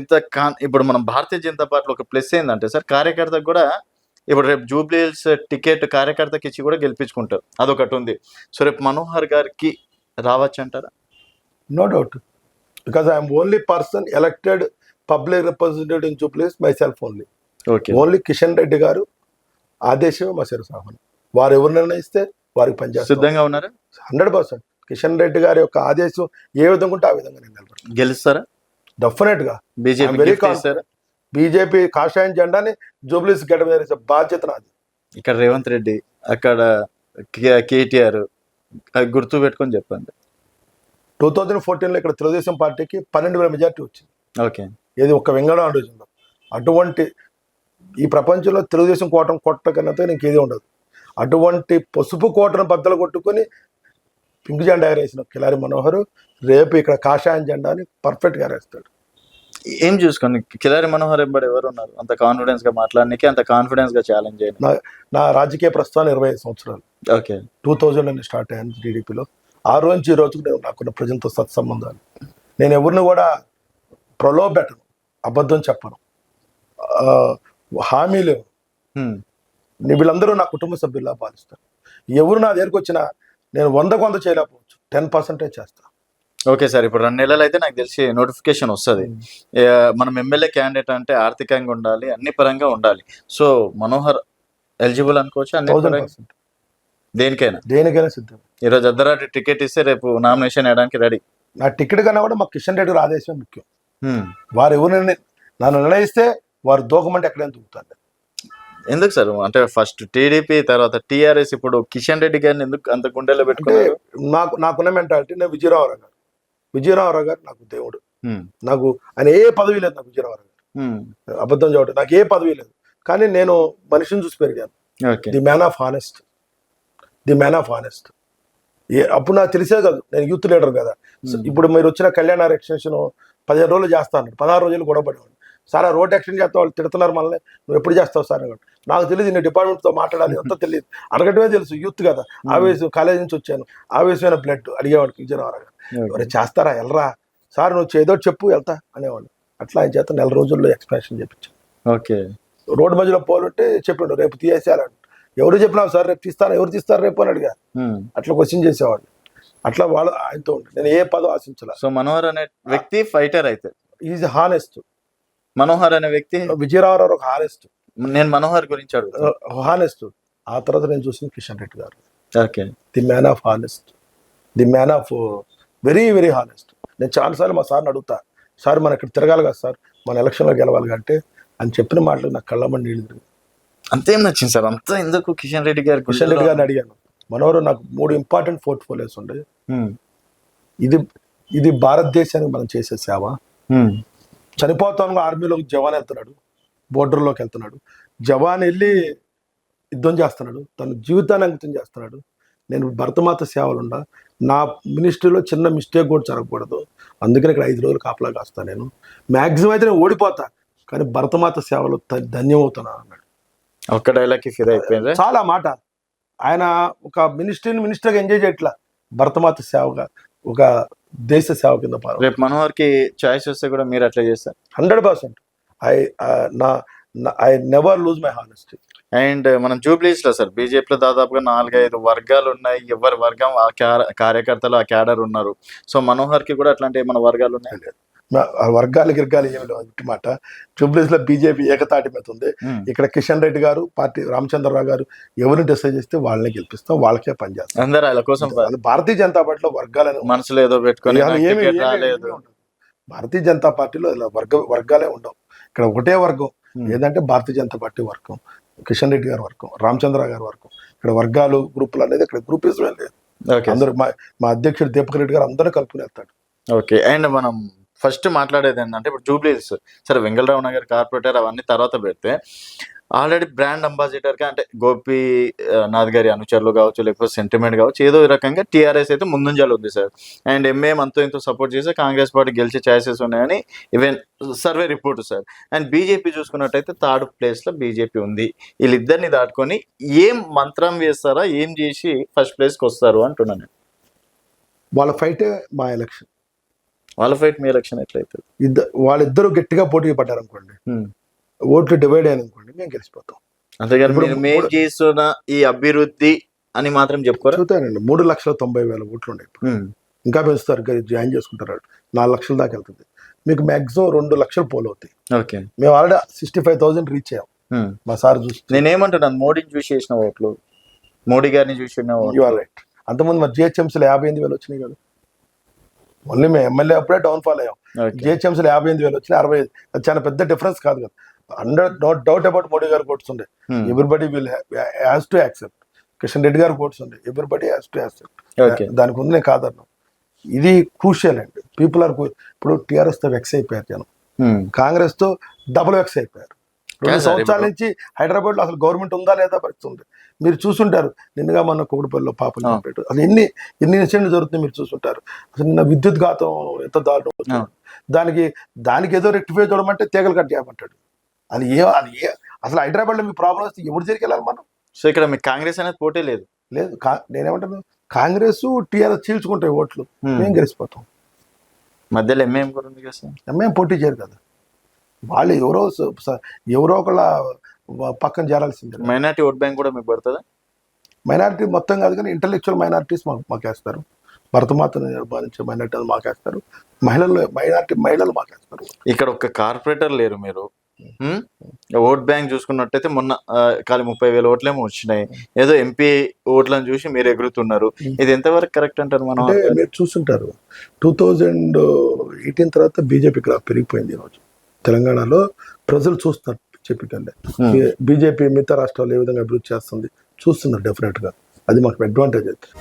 [SPEAKER 1] ఇప్పుడు మనం భారతీయ జనతా పార్టీలో ఒక ప్లస్ ఏంటంటే సార్, కార్యకర్తకు కూడా ఇప్పుడు రేపు జూబ్లీహిల్స్ టికెట్ కార్యకర్తకి ఇచ్చి కూడా గెలిపించుకుంటారు, అదొకటి ఉంది. సో రేపు మనోహర్ గారికి రావచ్చు అంటారా?
[SPEAKER 2] No doubt, because I'm only person elected public representative in Jubilee Hills myself only. Only Kishan Reddy గారు ఆదేశం మా శిరసాహన్. వారు ఎవరు నిర్ణయిస్తే వారికి పనిచేస్తారు.
[SPEAKER 1] సిద్ధంగా ఉన్నారు
[SPEAKER 2] 100%. కిషన్ రెడ్డి గారి యొక్క ఆదేశం ఏ విధంగా ఉంటే ఆ విధంగా నేను నిలబడతాను.
[SPEAKER 1] గెలుస్తారా?
[SPEAKER 2] డెఫినెట్ గా.
[SPEAKER 1] బీజేపీ
[SPEAKER 2] బీజేపీ కాషాయం జెండాని జూబ్లీస్ గడ్డ మీద వేసే బాధ్యత నాది.
[SPEAKER 1] ఇక్కడ రేవంత్ రెడ్డి, అక్కడ కేటీఆర్, గుర్తు పెట్టుకొని చెప్పండి.
[SPEAKER 2] 2014లో ఇక్కడ తెలుగుదేశం పార్టీకి 12,000 మెజార్టీ వచ్చింది.
[SPEAKER 1] ఓకే,
[SPEAKER 2] ఏది ఒక్క వెంగళరావు డివిజన్లో. అటువంటి ఈ ప్రపంచంలో తెలుగుదేశం కోటం కొట్టకన్నతో ఇంకేది ఉండదు. అటువంటి పసుపు కోటను బద్దలు కొట్టుకొని పింక్ జెండా ఎగరేసిన కిలారి మనోహర్ రేపు ఇక్కడ కాషాయం జెండాని పర్ఫెక్ట్గా ఎగరేస్తాడు.
[SPEAKER 1] ఏం చూసుకోండి, కిలారి మనోహర్ ఎంబడి ఎవరు ఉన్నారు అంత కాన్ఫిడెన్స్ గా మాట్లాడడానికి, అంత కాన్ఫిడెన్స్ గా ఛాలెంజ్ చేయడం?
[SPEAKER 2] నా రాజకీయ ప్రస్థానం 25 సంవత్సరాలు.
[SPEAKER 1] ఓకే,
[SPEAKER 2] 2000 నేను స్టార్ట్ అయ్యాను టీడీపీలో. ఆ రోజు నుంచి ఈ రోజుకు నేను నాకున్న ప్రజలతో సత్సంబంధాలు. నేను ఎవరిని కూడా ప్రలోభెట్టను, అబద్ధం చెప్పను, హామీ లేవు. వీళ్ళందరూ నా కుటుంబ సభ్యుల్లా భావిస్తారు. ఎవరు నా దగ్గరకు వచ్చినా నేను 100% చేయలేకపోవచ్చు, 10% చేస్తాను.
[SPEAKER 1] ఓకే సార్, ఇప్పుడు 2 నెలలు అయితే నాకు తెలిసి నోటిఫికేషన్ వస్తుంది. మనం ఎమ్మెల్యే క్యాండిడేట్ అంటే ఆర్థికంగా ఉండాలి, అన్ని పరంగా ఉండాలి. సో మనోహర్ ఎలిజిబుల్ అనుకోవచ్చు?
[SPEAKER 2] 1000% దేనికైనా సిద్ధం.
[SPEAKER 1] ఈరోజు అర్ధరాత్రి టికెట్ ఇస్తే రేపు నామినేషన్ వేయడానికి రెడీ.
[SPEAKER 2] నా టికెట్ కన్నా కూడా మా కిషన్ రెడ్డి గారి ఆదేశం ముఖ్యం. వారు ఎవరిని నన్ను నిర్ణయిస్తే వారు దూకమంటే ఎక్కడైనా దూకుతాను.
[SPEAKER 1] ఎందుకు సార్, అంటే ఫస్ట్ టీడీపీ, తర్వాత టీఆర్ఎస్, ఇప్పుడు కిషన్ రెడ్డి గారిని ఎందుకు అంత గుండెలో పెట్టుకుంటే?
[SPEAKER 2] నాకున్న మెంటాలిటీ, నేను విజయరావు గారు నాకు దేవుడు. నాకు ఆయన ఏ పదవి లేదు. నాకు విజయరావు గారు అబద్ధం చెప్పడం, నాకు ఏ పదవి లేదు. కానీ నేను మనిషిని చూసి పెరిగాను. The man of honest. అప్పుడు నాకు తెలిసే కాదు, నేను యూత్ లీడర్ కదా. ఇప్పుడు మీరు వచ్చిన కళ్యాణ ఎక్స్టెన్షన్ 15 రోజులు చేస్తా అన్నాడు, 16 రోజులు గొడవ పడేవాడు. సార్, ఆ రోడ్ యాక్షన్ చేస్తా, వాళ్ళు తిడుతున్నారు మనల్ని, నువ్వు ఎప్పుడు చేస్తావు సార్? నాకు తెలియదు, నేను డిపార్ట్మెంట్తో మాట్లాడాలి అంతా తెలియదు, అడగటమే తెలుసు. యూత్ కదా, ఆవేశం, కాలేజ్ నుంచి వచ్చాను, ఆవేశమైన బ్లడ్ అడిగేవాడికి విజయనగరం గారు. ఎవరు చేస్తారా, వెళ్ళరా సార్, నువ్వు ఏదో చెప్పు వెళ్తా అనేవాడు. అట్లా ఆయన చేత 4 రోజుల్లో ఎక్స్ప్రెషన్ చెప్పించాను.
[SPEAKER 1] ఓకే,
[SPEAKER 2] రోడ్డు మధ్యలో పోలుంటే చెప్పిండు రేపు తీసేయాలని. ఎవరు చెప్పినావు సార్, రేపు తీస్తాను, ఎవరు తీస్తారు రేపు అని అడిగా. అట్లా క్వశ్చన్ చేసేవాడు. అట్లా వాళ్ళు ఆయనతో ఉంటుంది. నేను ఏ పదం ఆశించలే.
[SPEAKER 1] సో మనోహర్ అనే వ్యక్తి ఫైటర్ అయితే
[SPEAKER 2] ఈజ్ హానెస్ట్.
[SPEAKER 1] మనోహర్ అనే వ్యక్తి,
[SPEAKER 2] విజయరావు ఒక హానెస్ట్.
[SPEAKER 1] నేను మనోహర్ గురించి అడుగుతాను,
[SPEAKER 2] హానెస్ట్. ఆ తర్వాత నేను చూసిన కిషన్ రెడ్డి గారు.
[SPEAKER 1] Okay,
[SPEAKER 2] the man of honest, the man of very very honest. నేను చాలాసార్లు మా సార్ని అడుగుతా, సార్ మన ఇక్కడ తిరగాలి కదా సార్, మన ఎలక్షన్లో గెలవాలి అంటే అని చెప్పిన మాటలు నాకు కళ్ళమని నీళ్ళు తిరిగి.
[SPEAKER 1] అంతేం నచ్చింది సార్, అంతా ఎందుకు కిషన్ రెడ్డి గారిని
[SPEAKER 2] అడిగాను. మనోహర్, నాకు 3 ఇంపార్టెంట్ పోర్ట్ఫోలియోస్ ఉండే. ఇది భారతదేశానికి మనం చేసే సేవ. చనిపోతాను, ఆర్మీలోకి జవాన్ వెళ్తున్నాడు, బోర్డర్లోకి వెళ్తున్నాడు, జవాన్ వెళ్ళి యుద్ధం చేస్తున్నాడు, తన జీవితాన్ని అంకితం చేస్తున్నాడు. నేను భరతమాత సేవలు ఉండా, నా మినిస్ట్రీలో చిన్న మిస్టేక్ కూడా జరగకూడదు, అందుకని ఇక్కడ 5 రోజులు కాపలా కాస్తాను. నేను మ్యాక్సిమం అయితే నేను ఓడిపోతా, కానీ భరతమాత సేవలు ధన్యమవుతున్నాను అన్నాడు.
[SPEAKER 1] ఒక్క డైలాగ్కి ఫిదా అయిపోయింది.
[SPEAKER 2] చాలా మాట. ఆయన ఒక మినిస్టర్గా ఎంజాయ్ చేయట్లా, భరతమాత సేవగా, ఒక దేశ సేవ కింద.
[SPEAKER 1] రేపు మనోహర్ కి చాయిస్ వస్తే కూడా మీరు అట్లా చేస్తారు?
[SPEAKER 2] 100%. I never lose my honesty.
[SPEAKER 1] And మనం జూబ్లీస్ లో సార్, బీజేపీలో దాదాపుగా 4-5 వర్గాలు ఉన్నాయి. ఎవరి వర్గం ఆ కార్యకర్తలు, ఆ క్యాడర్ ఉన్నారు. సో మనోహర్ కి కూడా అట్లాంటి ఏమైనా వర్గాలు ఉన్నాయి?
[SPEAKER 2] వర్గాలు గిర్గాలు ఏమి లేవు మాట. జూబ్లీస్ లో బీజేపీ ఏకతాటి మీద ఉంది. ఇక్కడ కిషన్ రెడ్డి గారు, పార్టీ రామచంద్రరావు గారు ఎవరిని డిసైడ్ చేస్తే వాళ్ళని గెలిపిస్తాం, వాళ్ళకే పనిచేస్తాం.
[SPEAKER 1] అందరూ వాళ్ళ కోసం.
[SPEAKER 2] భారతీయ జనతా పార్టీలో వర్గాలని
[SPEAKER 1] మనసులో ఏదో పెట్టుకొని
[SPEAKER 2] భారతీయ జనతా పార్టీలో ఇలా వర్గాలే ఉండవు. ఇక్కడ ఒకటే వర్గం, ఏదంటే భారతీయ జనతా పార్టీ వర్గం, కిషన్ రెడ్డి గారి వర్గం, రామచంద్ర గారి వర్గం. ఇక్కడ వర్గాలు, గ్రూపులు అనేది ఇక్కడ గ్రూపిజం లేదు. అందరూ మా అధ్యక్షుడు దీపక్ రెడ్డి గారు అందరూ కలుపుకుని వెళ్తాడు.
[SPEAKER 1] ఓకే, అండ్ మనం ఫస్ట్ మాట్లాడేది ఏంటంటే, ఇప్పుడు జూబ్లీస్ సరే, వెంగళరావు నగర్ కార్పొరేటర్ అవన్నీ తర్వాత పెడితే, ఆల్రెడీ బ్రాండ్ అంబాసిడర్గా అంటే గోపీనాథ్ గారి అనుచరులు కావచ్చు, లేకపోతే సెంటిమెంట్ కావచ్చు, ఏదో రకంగా టీఆర్ఎస్ అయితే ముందుంజాలు ఉంది సార్. అండ్ ఎంఏఎం అంతో ఇంతో సపోర్ట్ చేస్తే కాంగ్రెస్ పార్టీ గెలిచే ఛాయిసెస్ ఉన్నాయని even survey report sir. And BJP చూసుకున్నట్టయితే 3rd ప్లేస్లో బీజేపీ ఉంది. వీళ్ళిద్దరిని దాటుకొని ఏం మంత్రం వేస్తారా, ఏం చేసి ఫస్ట్ ప్లేస్కి వస్తారు అంటున్నాను.
[SPEAKER 2] వాళ్ళ ఫైటే మా ఎలక్షన్.
[SPEAKER 1] వాళ్ళ ఫైట్ మీ ఎలక్షన్ ఎట్లయితుంది?
[SPEAKER 2] వాళ్ళిద్దరూ గట్టిగా పోటీ పడ్డారు అనుకోండి, ఓట్లు డివైడ్ అయ్యాను అనుకోండి, మేము గెలిచిపోతాం.
[SPEAKER 1] అంతేగాని మీరు మేము చేస్తున్న ఈ అభివృద్ధి అని మాత్రం చెప్పుకోరు.
[SPEAKER 2] చూతానండి, 3,90,000 ఓట్లు ఉన్నాయి. ఇంకా పెంచుతారు, జాయిన్ చేసుకుంటారు, 4 లక్షల దాకా వెళ్తుంది. మీకు మాక్సిమం 2 లక్షలు పోల్ అవుతాయి.
[SPEAKER 1] ఓకే,
[SPEAKER 2] మేము ఆల్రెడీ 65,000 రీచ్ అయ్యాం. మా సార్ చూసి
[SPEAKER 1] నేనేమంటున్నాను, మోడీని చూసి చేసిన ఓట్లు, మోడీ గారిని చూసిన ఓట్లు.
[SPEAKER 2] రైట్. అంతకుముందు మరి జిహెచ్ఎంసీలో 58,000 వచ్చినాయి కదా. ఓన్లీ మేము ఎమ్మెల్యే అప్పుడే డౌన్ఫాల్ అయ్యాం.
[SPEAKER 1] Okay.
[SPEAKER 2] జిహెచ్ఎంసీలో 58,000 వచ్చినాయి, 65. అది చాలా పెద్ద డిఫరెన్స్ కాదు కదా. 100 నో డౌట్ అబౌట్ మోడీ గారు కోట్స్ ఉండే, everybody will has to accept. Kishan Reddy గారు కోట్స్ ఉండే, everybody has to accept.
[SPEAKER 1] Okay.
[SPEAKER 2] దానికి ఉంది నేను కాదన్నాను. ఇది క్రూషియల్ అండి. పీపుల్ ఆర్ ఇప్పుడు టీఆర్ఎస్ తో వెక్స్ అయిపోయారు జనం, కాంగ్రెస్ తో డబుల్ వెక్స్ అయిపోయారు. 2 సంవత్సరాల నుంచి హైదరాబాద్ లో అసలు గవర్నమెంట్ ఉందా లేదా పరిస్థితి ఉంది. మీరు చూసుంటారు, నిన్నగా మన కోడిపల్లిలో పాపం చంపేటు, అది ఎన్ని ఇన్సిడెంట్లు జరుగుతుంది మీరు చూసుంటారు. అసలు నిన్న విద్యుత్ ఘాతం ఎంత దారుణం. దానికి ఏదో రెక్టిఫై చూడమంటే తీగలు కట్ చేయమంటాడు. అది అసలు హైదరాబాద్ లో మీ ప్రాబ్లం వస్తే ఎవరు జరిగి వెళ్ళాలి మనం?
[SPEAKER 1] సో ఇక్కడ మీకు కాంగ్రెస్ అనేది పోటీ లేదు.
[SPEAKER 2] నేనేమంటాను, కాంగ్రెస్ టీఆర్ఎస్ చీల్చుకుంటాయి ఓట్లు, మేము గెలిచిపోతాం.
[SPEAKER 1] మధ్యలో ఎంఏఎం కూడా ఉంది కదా సార్.
[SPEAKER 2] ఎంఏఎం పోటీ చేయరు కదా, వాళ్ళు ఎవరో ఒకళ్ళ పక్కన చేరాల్సిందే.
[SPEAKER 1] మైనార్టీ ఓట్ బ్యాంక్ కూడా మీకు పడుతుందా?
[SPEAKER 2] మైనారిటీ మొత్తం కాదు కానీ ఇంటలెక్చువల్ మైనారిటీస్ మాకేస్తారు, భరతమాతను నిర్మాణించే మైనారిటీలు మాకేస్తారు, మహిళలు మాకేస్తారు.
[SPEAKER 1] ఇక్కడ ఒక కార్పొరేటర్ లేరు మీరు. ఓట్ బ్యాంక్ చూసుకున్నట్టయితే మొన్న ఖాళీ 30,000 ఓట్లేమో వచ్చినాయి. ఏదో ఎంపీ ఓట్లను చూసి మీరు ఎగురుతున్నారు. ఇది ఎంతవరకు కరెక్ట్ అంటారు? మనం
[SPEAKER 2] మీరు చూస్తుంటారు 2018 తర్వాత బీజేపీ గ్రాఫ్ పెరిగిపోయింది. ఈరోజు తెలంగాణలో ప్రజలు చూస్తున్నారు బీజేపీ కంటే. బీజేపీ మిగతా రాష్ట్రాలు ఏ విధంగా అభివృద్ధి చేస్తుంది చూస్తున్నారు. డెఫినెట్ గా అది మాకు అడ్వాంటేజ్ అవుతుంది.